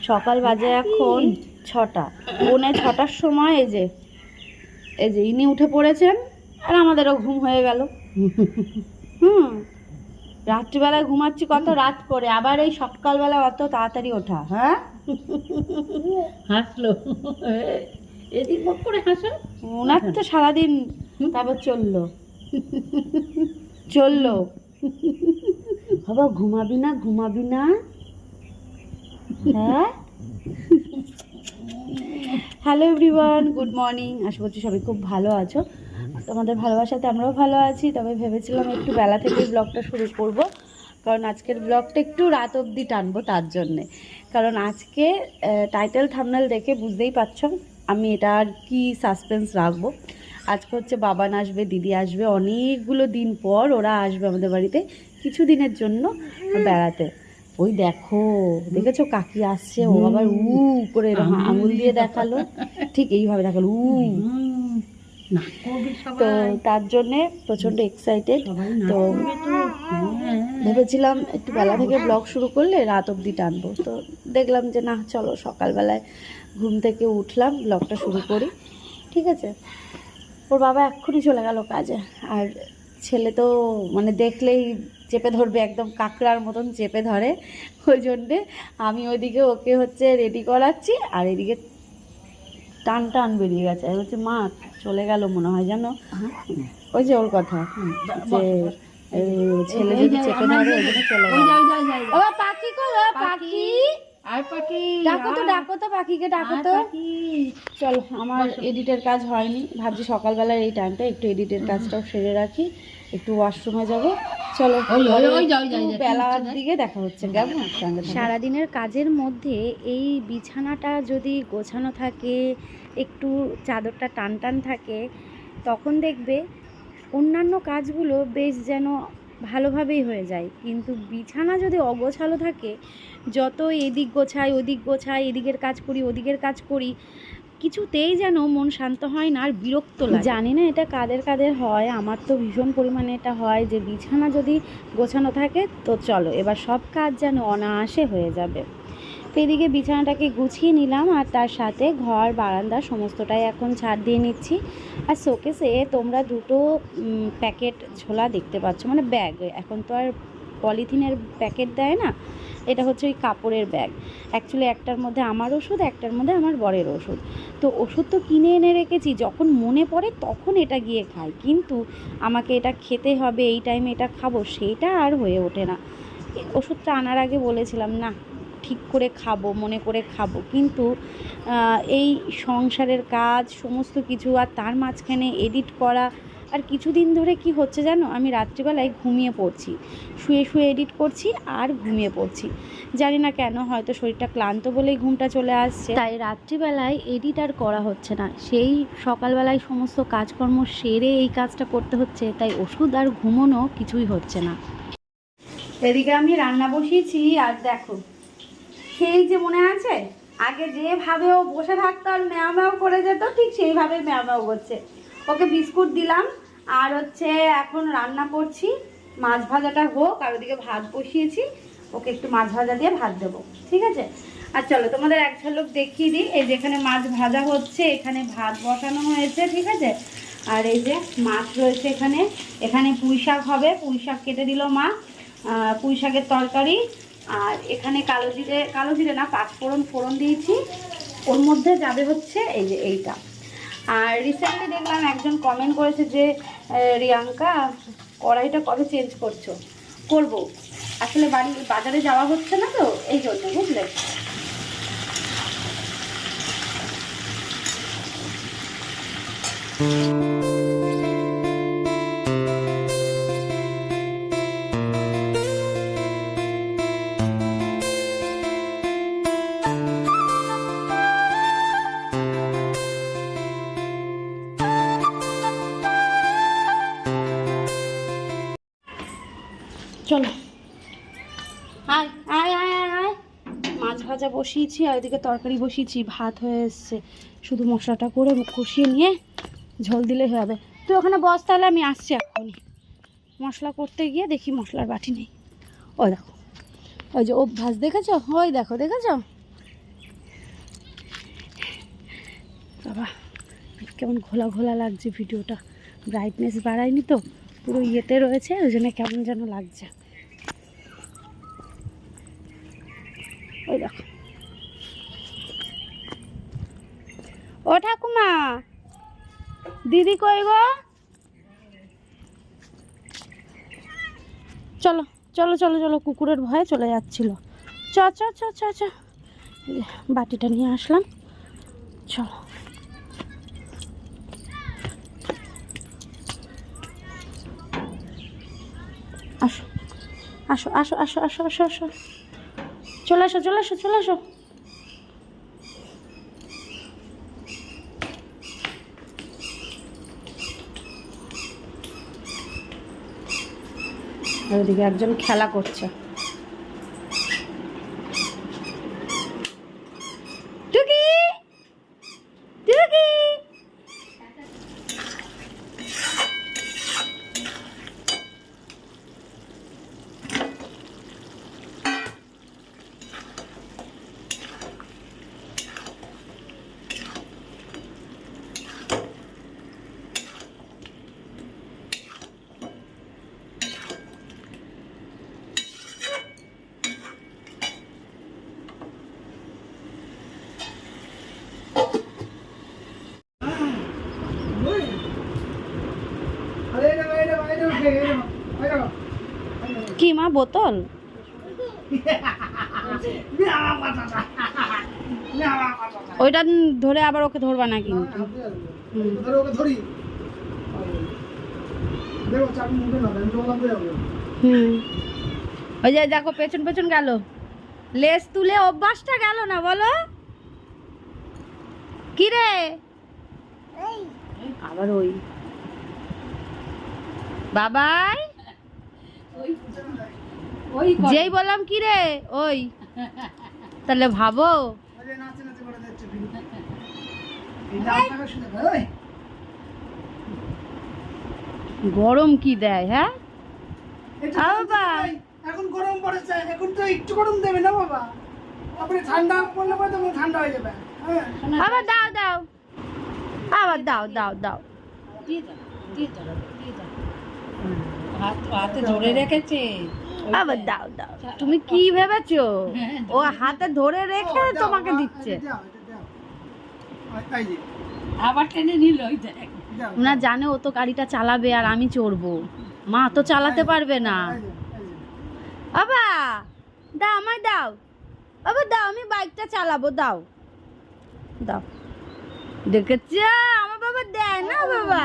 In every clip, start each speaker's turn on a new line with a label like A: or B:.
A: সকাল বাজে এখন 6টা, পৌনে 6টার সময় এই যে ইনি উঠে পড়েছেন আর আমাদেরও ঘুম হয়ে গেল। রাত্রিবেলায় ঘুমাচ্ছি কত রাত করে, আবার এই সকালবেলা অত তাড়াতাড়ি ওঠা। হ্যাঁ,
B: হাসলো, এদিক বক করে হাসো।
A: ওনার তো সারাদিন তারপর চললো বাবা, ঘুমাবি না? হ্যাঁ। Hello everyone, good morning. আশা করছি সবাই খুব ভালো আছো। তোমাদের ভালোবাসাতে আমরাও ভালো আছি। তবে ভেবেছিলাম একটু বেলা থেকে ব্লগটা শুরু করব, কারণ আজকের ব্লগটা একটু রাত অবধি টানবো। তার জন্যে, কারণ আজকে টাইটেল থাম্বনেল দেখে বুঝতেই পারছো আমি এটা আর কি সাসপেন্স রাখবো। আজকে হচ্ছে বাবান আসবে, দিদি আসবে, অনেকগুলো দিন পর ওরা আসবে আমাদের বাড়িতে কিছু দিনের জন্য বেড়াতে। ওই দেখেছো কাকি আসছে, ও আবার উ করে আঙুল দিয়ে দেখালো, ঠিক এইভাবে দেখালো উ। তো তার জন্যে প্রচণ্ড এক্সাইটেড। তো ভেবেছিলাম একটু বেলা থেকে ব্লগ শুরু করলে রাত অবধি টানবো, তো দেখলাম যে না, চলো সকালবেলায় ঘুম থেকে উঠলাম, ব্লগটা শুরু করি। ঠিক আছে। ওর বাবা এক্ষুনি চলে গেল কাজে, আর ছেলে তো মানে দেখলেই চেপে ধরবে, একদম কাঁকড়ার মতন চেপে ধরে। ওই জন্যে আমি ওইদিকে ওকে হচ্ছে রেডি করাচ্ছি, আর এদিকে টান বেরিয়ে গেছে। বলছে মা চলে গেল মনে হয়, জানো। ওই যে ওর কথা যে ছেলে যদি চেপে ধরে ওই জন্য চলে গেল। ও পাখি কো, পাখি ডাকো তো পাখিকে, ডাকো তো। চল, আমার এডিটের কাজ হয়নি, ভাবছি সকালবেলার এই টাইমটা একটু এডিটের কাজটাও সেরে রাখি, একটু ওয়াশরুমে যাবো। চলো, বেলার দিকে দেখা হচ্ছে। কেমন সারাদিনের কাজের মধ্যে এই বিছানাটা যদি গোছানো থাকে, একটু চাদরটা টান থাকে, তখন দেখবে অন্যান্য কাজগুলো বেশ যেন ভালোভাবেই হয়ে যায়। কিন্তু বিছানা যদি অগোছালো থাকে, যত এদিক গোছাই ওদিক গোছাই, এদিকের কাজ করি ওদিকের কাজ করি, কিছুতেই যেন মন শান্ত হয় না, আর বিরক্ত লাগে। জানি না এটা কাদের হয়, আমার তো ভীষণ পরিমাণে এটা হয় যে বিছানা যদি গোছানো থাকে তো চলো এবার সব কাজ যেন অনায়াসে হয়ে যাবে। তো এদিকে বিছানাটাকে গুছিয়ে নিলাম, আর তার সাথে ঘর বারান্দা সমস্তটাই এখন ছাড় দিয়ে নিচ্ছি। আর শোকেসে তোমরা দুটো প্যাকেট ঝোলা দেখতে পাচ্ছ, মানে ব্যাগ। এখন তো আর পলিথিনের প্যাকেট দেয় না, এটা হচ্ছে ওই কাপড়ের ব্যাগ। অ্যাকচুয়ালি একটার মধ্যে আমার ওষুধ, একটার মধ্যে আমার বরের ওষুধ। তো ওষুধ তো কিনে এনে রেখেছি, যখন মনে পড়ে তখন এটা গিয়ে খাই, কিন্তু আমাকে এটা খেতে হবে, এই টাইমে এটা খাবো, সেটা আর হয়ে ওঠে না। ওষুধটা আনার আগে বলেছিলাম না, ঠিক করে খাবো, মনে করে খাবো, কিন্তু এই সংসারের কাজ সমস্ত কিছু, আর তার মাঝখানে এডিট করা। আর কিছুদিন ধরে কি হচ্ছে জানো, আমি রাত্রিবেলায় ঘুমিয়ে পড়ছি, শুয়ে এডিট করছি আর ঘুমিয়ে পড়ছি। জানি না কেন, হয়তো শরীরটা ক্লান্ত বলেই ঘুমটা চলে আসছে, তাই রাত্রিবেলায় এডিট আর করা হচ্ছে না। সেই সকালবেলায় সমস্ত কাজকর্ম সেরে এই কাজটা করতে হচ্ছে, তাই ওষুধ আর ঘুমোনো কিছুই হচ্ছে না। এদিকে আমি রান্না বসিয়েছি, আর দেখো সেই যে মনে আছে আগে যেভাবে ও বসে থাকতো আর ম্যাও ম্যাও করে যেত, ঠিক সেইভাবে ম্যাও ম্যাও করছে। ওকে বিস্কুট দিলাম, আর হচ্ছে এখন রান্না করছি। মাছ ভাজাটা হোক, আর ওদিকে ভাত বসিয়েছি, ওকে একটু মাছ ভাজা দিয়ে ভাত দেবো। ঠিক আছে। আর চলো তোমাদের এক ঝলক দেখিয়ে দিই। এই যেখানে মাছ ভাজা হচ্ছে, এখানে ভাত বসানো হয়েছে। ঠিক আছে। আর এই যে মাছ রয়েছে এখানে, এখানে পুঁই শাক হবে, পুঁই শাক কেটে দিল মা, পুঁই শাকের তরকারি। আর এখানে কালো জিরে না, পাঁচফোড়ন ফোড়ন দিয়েছি। ওর মধ্যে যাবে হচ্ছে এই যে এইটা। আর রিসেন্টলি দেখলাম একজন কমেন্ট করেছে যে রিয়াঙ্কা কড়াইটা কবে চেঞ্জ করছো। করবো, আসলে বাজারে যাওয়া হচ্ছে না তো, এই জন্য, বুঝলে। চলো, আয় আয় আয় আয় আয়। মাছ ভাজা বসিয়েছি, আর ওইদিকে তরকারি বসিয়েছি, ভাত হয়ে এসছে। শুধু মশলাটা করে কষিয়ে নিয়ে ঝোল দিলে হয়ে যাবে। তুই ওখানে বস, তাহলে আমি আসছি এক্ষুনি। মশলা করতে গিয়ে দেখি মশলার বাটি নেই। ওই দেখো, ওই যে অভ্যাস, দেখেছো? ওই দেখো, দেখেছো? বাবা কেমন ঘোলা ঘোলা লাগছে, ভিডিওটা ব্রাইটনেস বাড়ায়নি তো, পুরো ইয়েতে রয়েছে, ওই জন্য কেমন যেন লাগছে। ওই দেখো, ও ঠাকুমা, দিদি কই গো? চলো চলো চলো চলো, কুকুরের ভয়ে চলে যাচ্ছিল। চ চ চ চ চ, বাটিটা নিয়ে আসলাম, চলো। আসো আসো আসো আসো আসো আসো আসো, চলে আসো চলে আসো চলে আসো। ওইদিকে একজন খেলা করছে। টুকি টুকি, কি মা বোতল? ওইটা ধরে আবার ওকে ধরবা না কিন্তু। ওই যে দেখো পেছন পেছন গেল, লেজ তুলে অভ্যাসটা গেল না, বলো কি রে? আবার ওই বাবাই, যেই বললাম কি রে ওই, তাহলে ভাবো গরম কি দেয়। হ্যাঁ বাবা,
C: এখন গরম পড়েছে, এখন তো একটু গরম দেবে না বাবা, তারপরে ঠান্ডা পড়লে পরে তখন ঠান্ডা হয়ে যাবে। হ্যাঁ
A: আবার দাও দাও, আবার দাও দাও দাও,
B: হাতে ধরে রেখেছে,
A: আবার দাও দাও। তুমি কি ভেবেছো ও হাতে ধরে রেখে তোমাকে দিচ্ছে?
B: আবার টেনে নিল, ওই দেখ।
A: না জানে ও তো গাড়িটা চালাবে আর আমি চড়বো, মা তো চালাতে পারবে না। বাবা দাও, আমায় দাও, বাবা দাও, আমি বাইকটা চালাবো, দাও দাও। দেখেছ আমার বাবা দেয় না বাবা।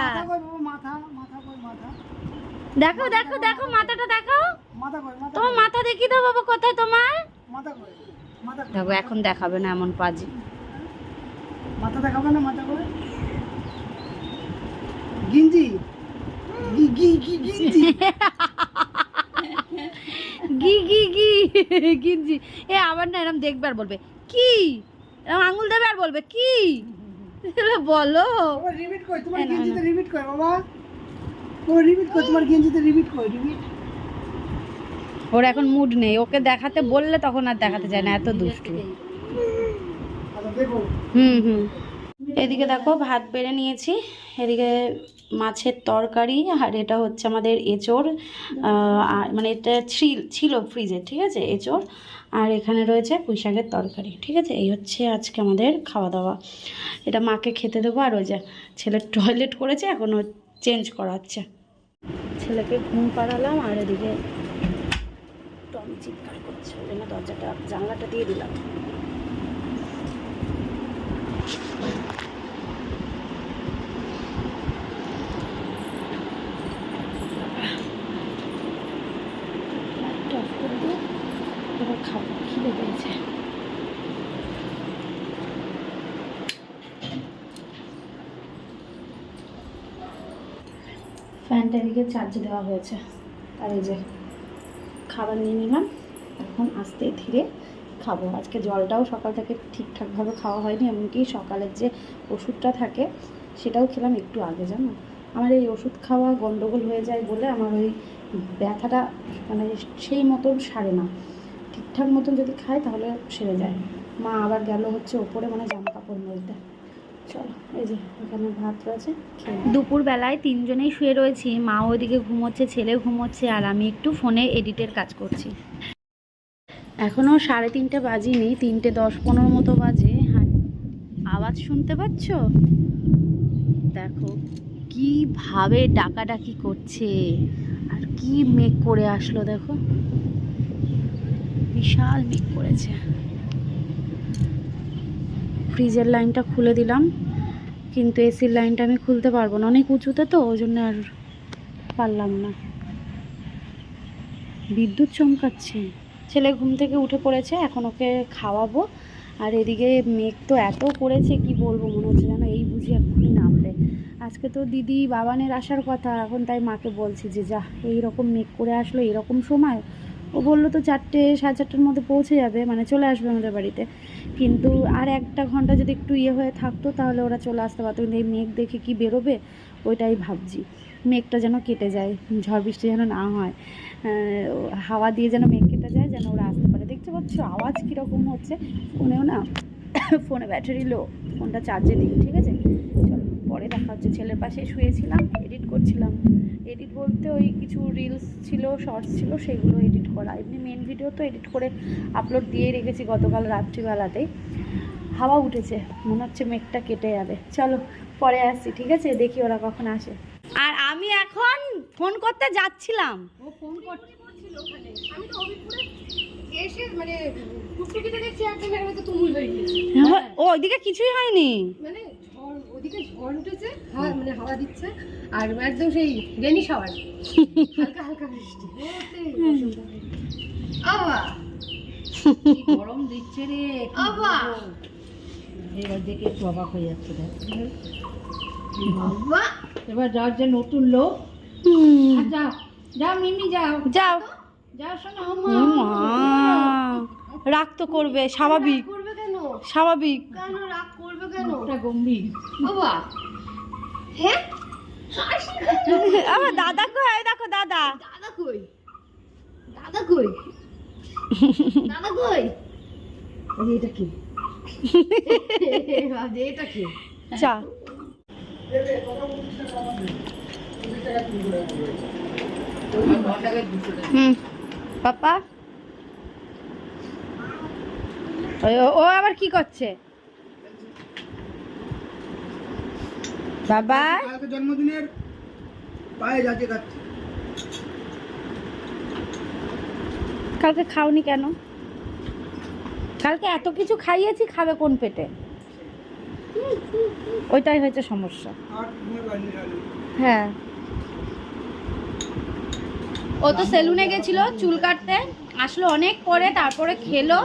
A: দেখো দেখো দেখো, মাথাটা দেখো, তোমার মাথা দেখি দাও বাবা, কোথায় তোমার দেখো। এখন দেখাবে না এমন পাজি,
C: মাথা দেখাবে না, মাথা করে গিঞ্জি গিঞ্জি
A: গি গি গি গিঞ্জি। এ আবার না এরকম দেখবে আর বলবে কি, এরকম আঙুল দেবে আর বলবে কি, বলো
C: রিপিট কই তোমার গিঞ্জিতে, রিপিট কই বাবা, ও রিপিট কই তোমার গিঞ্জিতে, রিপিট কই, রিপিট।
A: ওর এখন মুড নেই, ওকে দেখাতে বললে তখন আর দেখাতে চায় না, এত দুষ্টু।
C: আচ্ছা দেখো,
A: হুম। এদিকে দেখো ভাত বেড়ে নিয়েছি, এদিকে মাছের তরকারি, আর এটা হচ্ছে আমাদের এঁচোড়, আর মানে এটা ছিল ফ্রিজে, ঠিক আছে, এঁচোড়। আর এখানে রয়েছে পুঁইশাকের তরকারি, ঠিক আছে। এই হচ্ছে আজকে আমাদের খাওয়া দাওয়া। এটা মাকে খেতে দেবো, আর ওই যে ছেলে টয়লেট করেছে, এখনও চেঞ্জ করাচ্ছে। ছেলেকে ঘুম পাড়ালাম, আর এদিকে টমি চিৎকার করছে, ওই জন্য জানলাটা দিয়ে দিলাম। এবার খাবো, খিদে পেয়েছে। ফ্যানটা এদিকে চার্জে দেওয়া হয়েছে, আর এই যে খাবার নিয়ে নিলাম, এখন আস্তে ধীরে খাবো। আজকে জলটাও সকাল থেকে ঠিকঠাকভাবে খাওয়া হয়নি, এমনকি সকালের যে ওষুধটা থাকে সেটাও খেলাম একটু আগে, জানো। আমার এই ওষুধ খাওয়া গন্ডগোল হয়ে যায় বলে আমার ওই ব্যথাটা মানে সেই মতন সারে না, ঠিকঠাক মতন যদি খাই তাহলে সেরে যায়। মা আবার গেল হচ্ছে ওপরে মানে জামা কাপড় মেলতে, চলো এই যে এখানে ভাত রয়েছে। দুপুরবেলায় তিনজনেই শুয়ে রয়েছি, মা ওইদিকে ঘুমোচ্ছে, ছেলে ঘুমোচ্ছে, আর আমি একটু ফোনে এডিটের কাজ করছি। এখনও 3:30 বাজিনি, 3:10-15 মতো বাজে। হ্যাঁ, আওয়াজ শুনতে পাচ্ছ? দেখো কিভাবে ডাকাডাকি করছে, আর কি মেঘ করে আসলো দেখো, বিশাল মেঘ করেছে। ফ্রিজের লাইনটা খুলে দিলাম, কিন্তু এসির লাইনটা আমি খুলতে পারবো না, অনেক উঁচুতে তো, ওই জন্য আর পারলাম না। বিদ্যুৎ চমকাচ্ছে। ছেলে ঘুম থেকে উঠে পড়েছে, এখন ওকে খাওয়াবো। আর এদিকে মেঘ তো এত করেছে কি বলবো, মনে হচ্ছে যেন এই বুঝি এক্ষুনি নামবে। আজকে তো দিদি বাবানের আসার কথা, এখন তাই মাকে বলছি যে যা, এইরকম মেঘ করে আসলো এইরকম সময়। ও বললো তো 4টে 4:30-র মধ্যে পৌঁছে যাবে, মানে চলে আসবে আমাদের বাড়িতে। কিন্তু আর 1 ঘন্টা যদি একটু হয়ে থাকতো তাহলে ওরা চলে আসতে পারতো, কিন্তু এই মেঘ দেখে কি বেরোবে ওইটাই ভাবছি। মেঘটা যেন কেটে যায়, ঝড় বৃষ্টি যেন না হয়, হাওয়া দিয়ে যেন মেঘ কেটে যায়, যেন ওরা আসতে পারে। দেখতে পাচ্ছ আওয়াজ কীরকম হচ্ছে? ফোনেও না, ফোনে ব্যাটারি লো, ফোনটা চার্জে দিই, ঠিক আছে? চলো পরে দেখা হচ্ছে। ছেলের পাশে শুয়েছিলাম, এডিট করছিলাম। এডিট বলতে ওই কিছু রিলস ছিল, শর্টস ছিল, সেগুলো এডিট করা। এমনি মেন ভিডিও তো এডিট করে আপলোড দিয়ে রেখেছি গতকাল রাত্রিবেলাতেই। হাওয়া উঠেছে, মনে হচ্ছে মেঘটা কেটে যাবে। চলো পরে আসছি, ঠিক আছে? দেখি ওরা কখন আসে। আর আমি এখন ফোন করতে যাচ্ছিলাম।
B: ও ফোন করছিল ওখানে, আমি তো হবিপুরে এসে মানে টুকটুকিতে দেখছি একদম এর মধ্যে তুমুল হয়ে গিয়েছে।
A: ও ওইদিকে কিছুই হয়নি,
B: মানে ঝড়, ওদিকে ঝড় উঠেছে, হাওয়া মানে হাওয়া দিচ্ছে, আর একদম সেই রেনি শাওয়ার, হালকা হালকা বৃষ্টি। আবা গরম দিচ্ছে রে, আবা এবার দেখে একটু অবাক হয়ে যাচ্ছে। বাবা এবার যার যে নতুন লোক, যাও যাও মিমি যাও
A: যাও
B: যাও, শোনো
A: রাগ তো করবে, স্বাভাবিক,
B: করবে কেন?
A: স্বাভাবিক।
B: কেন রাগ করবে কেন? ওটা গম্ভীর বাবা। হ্যাঁ
A: আমার দাদা কই? দেখো দাদা,
B: দাদা কই? দাদা কই? দাদা কই? এটা কি? এটা কি?
A: চা পাপা, ও আবার কি করছে? বাবা
C: কালকে জন্মদিনের পায়ে যাচ্ছে খাচ্ছে।
A: কালকে খাওনি কেন? কালকে এত কিছু খাইয়েছি, খাবে কোন পেটে? ওইটাই হয়েছে সমস্যা। হ্যাঁ, ও তো সেলুনে গেছিল চুল কাটতে, আসলো অনেক পরে, তারপরে খেলো।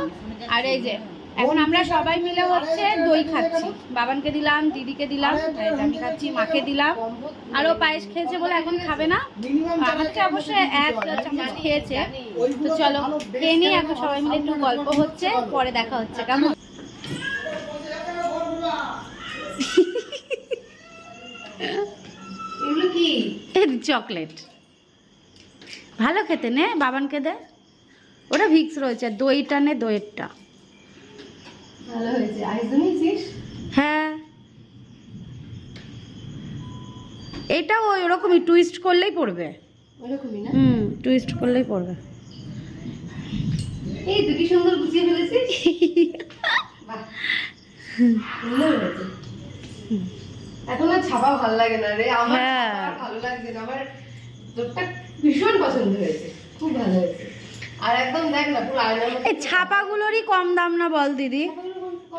A: আর এই যে এখন আমরা সবাই মিলে হচ্ছে দই খাচ্ছি। বাবানকে দিলাম, দিদিকে দিলাম, আমি খাচ্ছি, মাকে দিলাম। আর ও পায়েস খেয়েছে বলে এখন খাবে না। আমার থেকে অবশ্যই 1 চামচ খেয়েছে। তো চলো খেয়ে নিই, এখন সবাই মিলে একটু গল্প হচ্ছে, পরে দেখা হচ্ছে, কেমন?
B: এগুলো কি?
A: চকলেট ভালো খেতে, নে বাবানকে দে। ওটা ভিক্স রয়েছে, দইটা নে, দইয়েরটা
B: ভালো হয়েছে। আইসনিছিস?
A: হ্যাঁ, এটা ওই ওরকমই টুইস্ট করলেই পড়বে।
B: ওরকমই না?
A: টুইস্ট করলেই পড়বে।
B: এই তো কি সুন্দর গুছিয়ে ফেলেছিস। বাহ, সুন্দর হয়েছে। এখন আর ছাপা ভালো লাগে না রে, আমার
A: হ্যাঁ।
B: ছাপা আর ভালো লাগছে না। আমার তোরটা ভীষণ পছন্দ হয়েছে, খুব ভালো হয়েছে। আর একদম দেখ না পুরো আয়নার মতো।
A: এই ছাপাগুলোরই কম দাম না বল দিদি?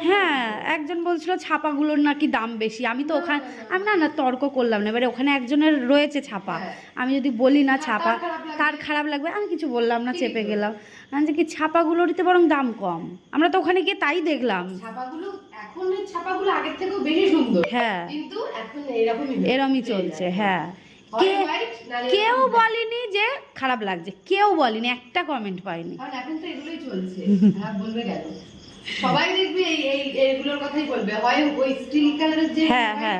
A: হ্যাঁ, একজন বলছিল ছাপাগুলোর নাকি দাম বেশি। আমি তো ওখানে, আমি না তর্ক করলাম না। এবারে ওখানে একজনের রয়েছে ছাপা, আমি যদি বলি না ছাপা, তার খারাপ লাগবে। আমি কিছু বললাম না, চেপে গেলাম। আমি যে কি ছাপাগুলোরই তো বরং দাম কম। আমরা তো ওখানে গিয়ে তাই দেখলাম।
B: ছাপাগুলো এখন, এই ছাপাগুলো আগের থেকেও বেশি সুন্দর।
A: হ্যাঁ,
B: কিন্তু এখন এরকমই
A: এরমই চলছে। হ্যাঁ, কেউ বলেনি যে খারাপ লাগছে, কেউ বলেনি, একটা কমেন্ট পাইনি।
B: কারণ এখন তো এগুলোই চলছে, খারাপ বলবে কেন? সবাই দেখবে এইগুলোর কথাই বলবে, হয় ওই স্টিল কালারের যে,
A: হ্যাঁ হ্যাঁ,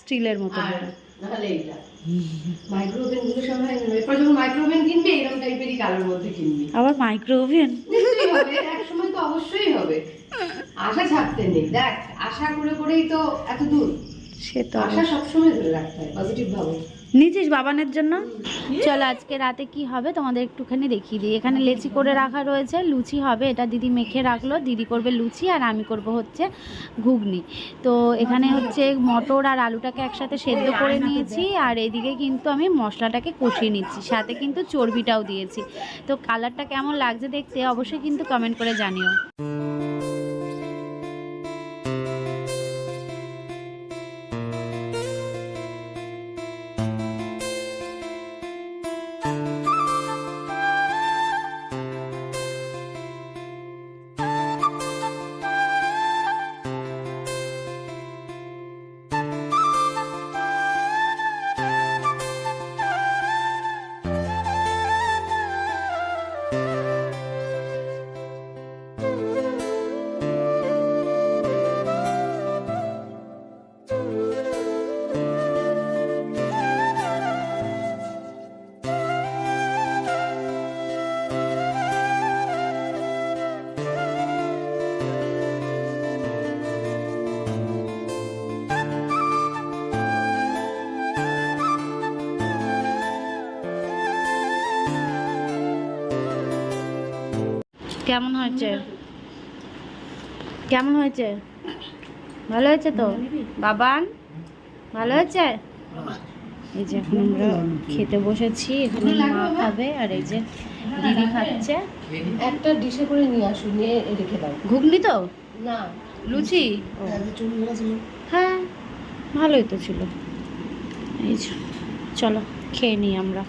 A: স্টিলের মতো,
B: আর নাহলে এইটা মাইক্রোওভেন গুলো সবাই এরপর যখন মাইক্রোওভেন কিনবে এরকম টাইপেরই কালার মধ্যে কিনবি।
A: আবার মাইক্রোওভেন
B: নিশ্চয়ই হবে, এক সময় তো অবশ্যই হবে। আশা ছাড়তে নেই, দেখ আশা করে করেই তো এত দূর।
A: সে তো
B: আশা সবসময় ধরে রাখতে হয়, পজিটিভ ভাবো।
A: নিয়েছিস বাবানের জন্য? চলো আজকে রাতে কি হবে তোমাদের একটুখানি দেখিয়ে দিই। এখানে লেচি করে রাখা রয়েছে, লুচি হবে, এটা দিদি মেখে রাখলো। দিদি করবে লুচি আর আমি করব হচ্ছে ঘুগনি। তো এখানে হচ্ছে মটর আর আলুটাকে একসাথে সেদ্ধ করে নিয়েছি, আর এদিকে কিন্তু আমি মশলাটাকে কষিয়ে নিচ্ছি, সাথে কিন্তু চর্বিটাও দিয়েছি। তো কালারটা কেমন লাগছে দেখতে অবশ্যই কিন্তু কমেন্ট করে জানিও। কেমন হয়েছে? কেমন হয়েছে? ভালো হয়েছে তো বাবান? ভালো হয়েছে? এই যে এখন আমরা খেতে বসেছি, এখানে মা খাবে আর এই যে দিদি খাচ্ছে।
B: একটা ডিশে করে নিয়ে আসো, নিয়ে রেখে দাও।
A: ঘুগনি তো
B: না,
A: লুচি? হ্যাঁ ভালোই তো ছিল। এই যে চলো খেয়ে নিই আমরা।